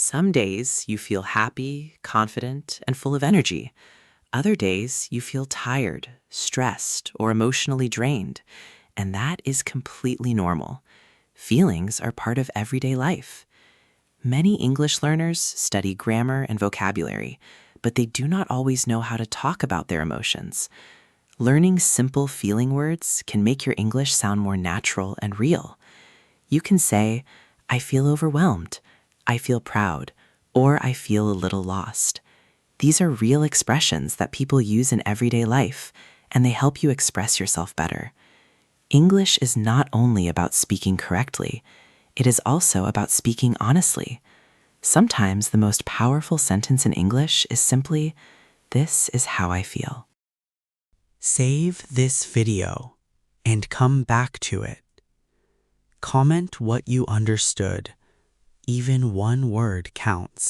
Some days you feel happy, confident, and full of energy. Other days you feel tired, stressed, or emotionally drained, and that is completely normal. Feelings are part of everyday life. Many English learners study grammar and vocabulary, but they do not always know how to talk about their emotions. Learning simple feeling words can make your English sound more natural and real. You can say, I feel overwhelmed, I feel proud, or I feel a little lost. These are real expressions that people use in everyday life, and they help you express yourself better. English is not only about speaking correctly, it is also about speaking honestly. Sometimes the most powerful sentence in English is simply, "This is how I feel." Save this video and come back to it. Comment what you understood. Even one word counts.